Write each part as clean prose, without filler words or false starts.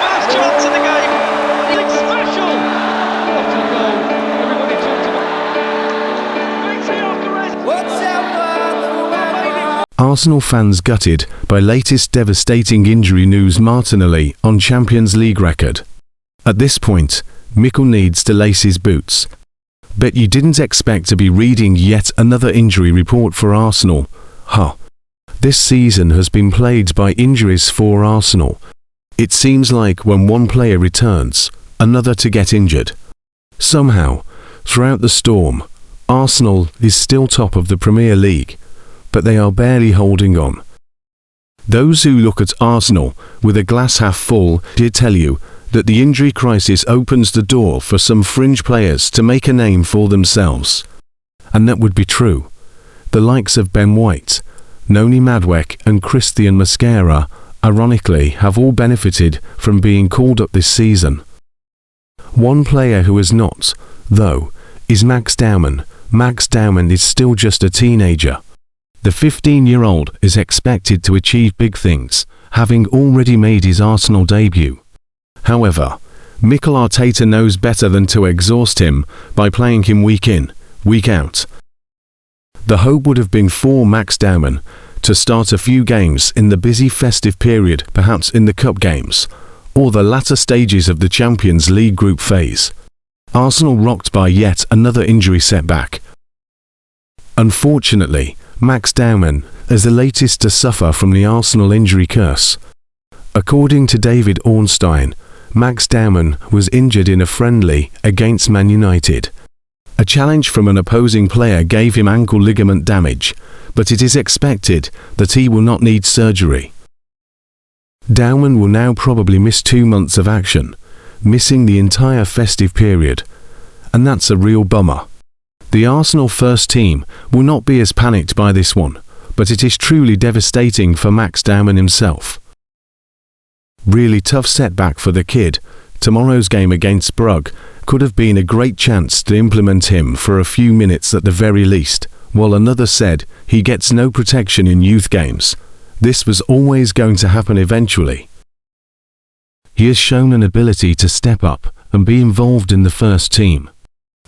first chance of the game. It's special. What a goal. Everybody talked about. Victory after rest. Arsenal fans gutted by latest devastating injury news. Martnelli on Champions League record. At this point, Mikel needs to lace his boots. Bet you didn't expect to be reading yet another injury report for Arsenal, huh? This season has been plagued by injuries for Arsenal. It seems like when one player returns, another to get injured. Somehow, throughout the storm, Arsenal is still top of the Premier League, but they are barely holding on. Those who look at Arsenal with a glass half full did tell you that the injury crisis opens the door for some fringe players to make a name for themselves. And that would be true. The likes of Ben White, Noni Madueke and Christian Mosquera, ironically, have all benefited from being called up this season. One player who has not, though, is Max Baumann. Max Baumann is still just a teenager. The 15-year-old is expected to achieve big things, having already made his Arsenal debut. However, Mikel Arteta knows better than to exhaust him by playing him week in, week out. The hope would have been for Max Baumann to start a few games in the busy festive period, perhaps in the cup games, or the latter stages of the Champions League group phase. Arsenal rocked by yet another injury setback. Unfortunately, Max Baumann is the latest to suffer from the Arsenal injury curse. According to David Ornstein, Max Baumann was injured in a friendly against Man United. A challenge from an opposing player gave him ankle ligament damage, but it is expected that he will not need surgery. Baumann will now probably miss 2 months of action, missing the entire festive period. And that's a real bummer. The Arsenal first team will not be as panicked by this one, but it is truly devastating for Max Baumann himself. Really tough setback for the kid. Tomorrow's game against Brugge could have been a great chance to implement him for a few minutes at the very least, while another said he gets no protection in youth games. This was always going to happen eventually. He has shown an ability to step up and be involved in the first team.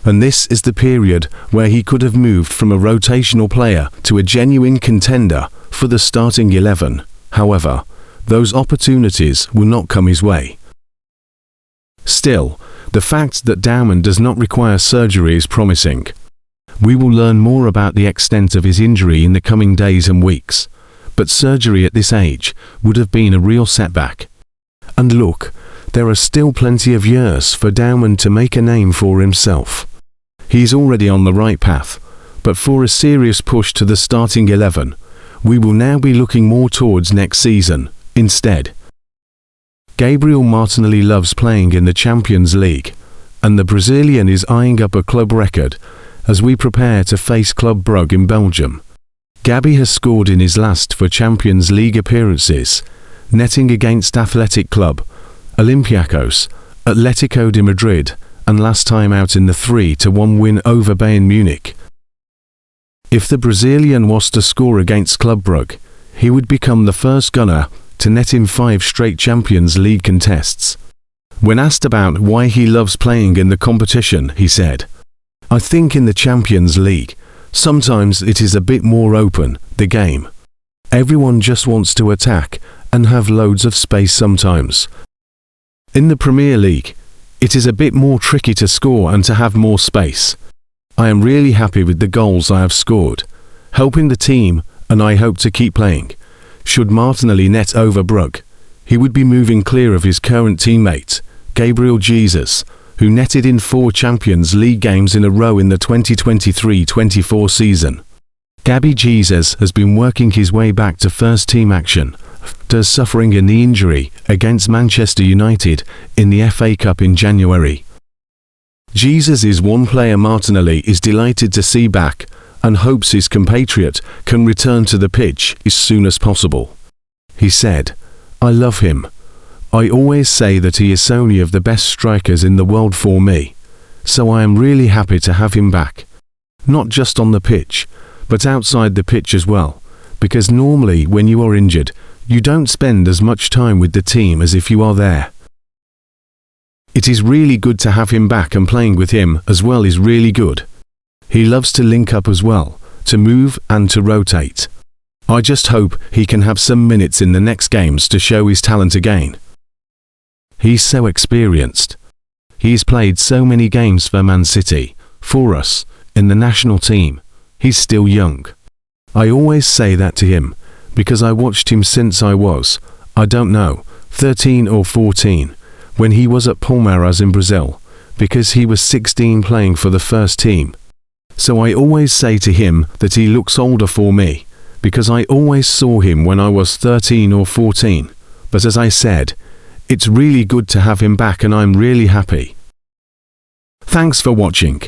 And this is the period where he could have moved from a rotational player to a genuine contender for the starting 11. However, those opportunities will not come his way. Still, the fact that Baumann does not require surgery is promising. We will learn more about the extent of his injury in the coming days and weeks, but surgery at this age would have been a real setback. And look, there are still plenty of years for Baumann to make a name for himself. He's already on the right path, but for a serious push to the starting 11, we will now be looking more towards next season. Instead, Gabriel Martinelli loves playing in the Champions League, and the Brazilian is eyeing up a club record as we prepare to face Club Brugge in Belgium. Gabi has scored in his last 4 Champions League appearances, netting against Athletic Club, Olympiacos, Atletico de Madrid, and last time out in the 3-1 win over Bayern Munich. If the Brazilian was to score against Club Brugge, he would become the first gunner to net in 5 straight Champions League contests. When asked about why he loves playing in the competition, he said, "I think in the Champions League, sometimes it is a bit more open, the game. Everyone just wants to attack and have loads of space sometimes. In the Premier League, it is a bit more tricky to score and to have more space. I am really happy with the goals I have scored, helping the team, and I hope to keep playing. Should Martinelli net over Brugge, he would be moving clear of his current teammate, Gabriel Jesus, who netted in 4 Champions League games in a row in the 2023-24 season. Gabi Jesus has been working his way back to first-team action after suffering a knee injury against Manchester United in the FA Cup in January. Jesus is one player Martinelli is delighted to see back and hopes his compatriot can return to the pitch as soon as possible. He said, "I love him. I always say that he is only of the best strikers in the world for me, so I am really happy to have him back. Not just on the pitch, but outside the pitch as well, because normally when you are injured, you don't spend as much time with the team as if you are there. It is really good to have him back, and playing with him as well is really good. He loves to link up as well, to move and to rotate. I just hope he can have some minutes in the next games to show his talent again. He's so experienced. He's played so many games for Man City, for us, in the national team. He's still young. I always say that to him, because I watched him since I was, I don't know, 13 or 14, when he was at Palmeiras in Brazil, because he was 16 playing for the first team. So I always say to him that he looks older for me, because I always saw him when I was 13 or 14, but as I said, it's really good to have him back and I'm really happy. Thanks for watching.